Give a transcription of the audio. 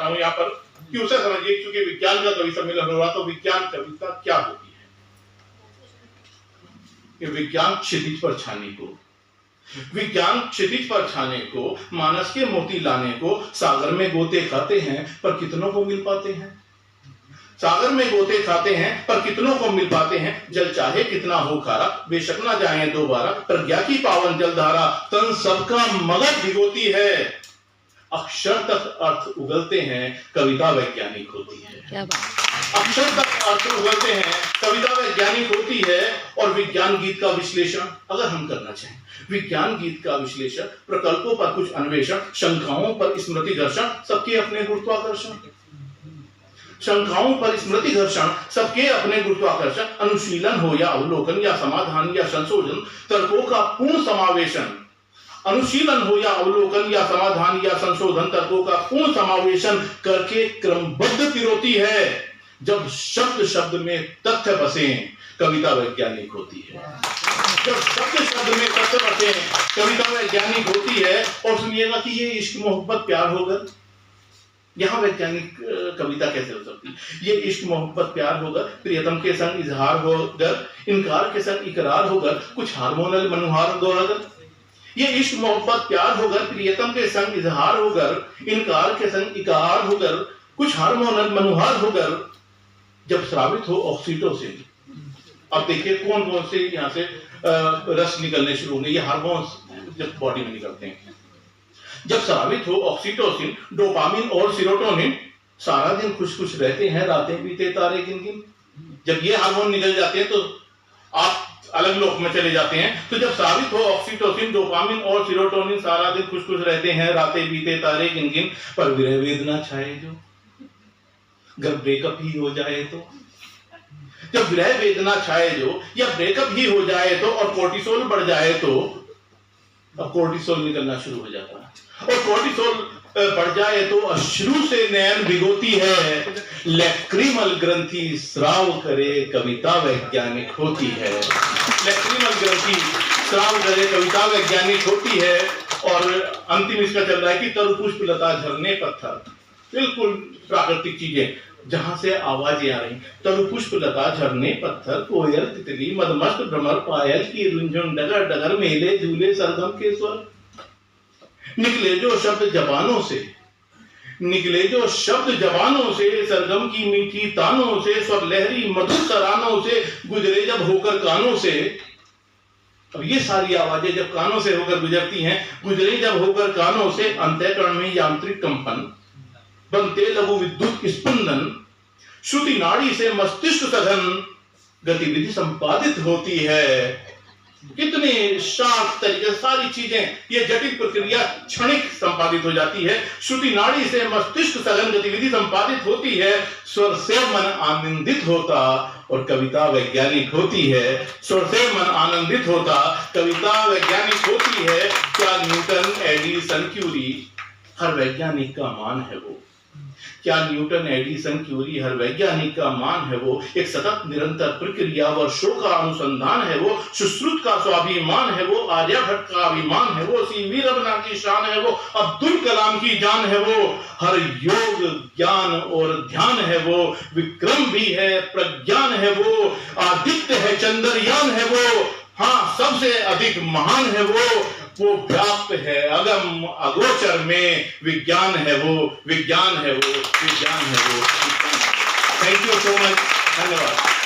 हूं यहाँ पर कि उसे समझिए, क्योंकि विज्ञान का कवि सम्मेलन हो रहा, तो विज्ञान कविता क्या होती है? कि विज्ञान क्षितिज पर छाने को, विज्ञान क्षितिज पर छाने को, मानस के मोती लाने को, सागर में गोते खाते हैं पर कितनों को मिल पाते हैं? सागर में गोते खाते हैं पर कितनों को मिल पाते हैं? जल चाहे कितना हो खारा, बेशक ना जाए दोबारा, प्रज्ञा की पावन जलधारा तन सबका मगज भिगोती है। अक्षर तक अर्थ उगलते हैं, कविता वैज्ञानिक होती है। क्या बात। अक्षर तक अर्थ उगलते हैं, कविता वैज्ञानिक होती है। और विज्ञान गीत का विश्लेषण अगर हम करना चाहें, विज्ञान गीत का विश्लेषण, प्रकल्पों पर कुछ अन्वेषण, शंखाओं पर स्मृति घर्षण, सबके अपने गुरुत्वाकर्षण, शंखाओं पर स्मृति घर्षण, सबके अपने गुरुत्वाकर्षण, अनुशीलन हो या अवलोकन या समाधान या संशोधन, तर्कों का पूर्ण समावेशन, अनुशीलन हो या अवलोकन या समाधान या संशोधन, तर्कों का पूर्ण समावेशन करके क्रमबद्ध पिरोती है। जब शब्द शब्द में तथ्य बसे, कविता वैज्ञानिक होती है। जब शब्द शब्द में तथ्य बसे, कविता वैज्ञानिक होती है। और सुनिएगा कि ये इश्क मोहब्बत प्यार होगा, यहाँ वैज्ञानिक कविता कैसे हो सकती? ये इश्क मोहब्बत प्यार होगा, प्रियतम के संग इजहार होकर, इनकार के संग इकरार होकर, कुछ हार्मोनल मनुहार होकर। ये इश्क मोहब्बत प्यार होकर, प्रियतम के संग इजहार होकर, इनकार के संग इकरार होकर, कुछ हार्मोनल मनुहार होकर, जब स्रावित हो ऑक्सीटोसिन। अब देखिए कौन कौन से यहाँ से रस निकलने शुरू होंगे, ये हार्मोन्स जब बॉडी में निकलते हैं। जब स्रावित हो ऑक्सीटोसिन, डोपामिन और सीरोटोनिन, सारा दिन खुश खुश रहते हैं, रातें बीते तारे गिन गिन। जब ये हार्मोन निकल जाते हैं तो आप अलग लोक में चले जाते हैं। तो जब स्रावित हो ऑक्सीटोसिन, डोपामिन और सीरोटोनिन, सारा दिन खुश खुश रहते हैं, रातें बीते तारे गिन गिन, पर विरह वेदना छाए जो, अगर ब्रेकअप ही हो जाए तो, जब विरह वेदना छाए जो, या ब्रेकअप ही हो जाए तो, और कोर्टिसोल बढ़ जाए तो, अब कोर्टिसोल निकलना शुरू हो जाता है। और कोर्टिसोल बढ़ जाए तो अश्रु से नयन भिगोती है, लैक्रिमल ग्रंथि स्राव करे, कविता वैज्ञानिक होती है। लैक्रिमल ग्रंथि स्राव करे, कविता वैज्ञानिक होती है। और अंतिम इसका चल रहा है कि तरु पुष्प लता झरने पत्थर, बिल्कुल प्राकृतिक चीजें जहां से आवाजें आ रही, तरु पुष्प लता झरने पत्थर, कोयल तितली मदमस्त भ्रमर, पायल की रुंझुन, डगर डगर मेले झूले, सरगम के स्वर, निकले जो शब्द जबानों से, निकले जो शब्द जबानों से, सरगम की मीठी तानों से, स्वर लहरी मधुर तरानों से, गुजरे जब होकर कानों से। अब ये सारी आवाजें जब कानों से होकर गुजरती हैं, गुजरे जब होकर कानों से, अंतःकरण में यांत्रिक कंपन, बनते लघु विद्युत स्पंदन, श्रुति नाड़ी से मस्तिष्क सघन, गतिविधि संपादित होती है। कितने शार्प तरीके, सारी चीजें, ये जटिल प्रक्रिया क्षणिक संपादित हो जाती है। श्रुति नाड़ी से मस्तिष्क सघन, गतिविधि संपादित होती है। स्वर से मन आनंदित होता और कविता वैज्ञानिक होती है। स्वर से मन आनंदित होता, कविता वैज्ञानिक होती है। क्या न्यूटन, एडिसन, क्यूरी, हर वैज्ञानिक का मान है वो। क्या न्यूटन, एडिसन, क्यूरी, हर वैज्ञानिक का मान है वो। एक सतत निरंतर प्रक्रिया, वर्षों का अनुसंधान है वो। सुश्रुत का स्वाभिमान है वो, आर्यभट्ट का अभिमान है वो, सीवी रमना की शान है वो, अब्दुल कलाम की जान है वो। हर योग ज्ञान और ध्यान है वो, विक्रम भी है, प्रज्ञान है वो, आदित्य है, चंद्रयान है वो। हाँ, सबसे अधिक महान है वो व्याप्त है अगम अगोचर में, विज्ञान है वो, विज्ञान है वो, विज्ञान है वो। थैंक यू सो मच, धन्यवाद।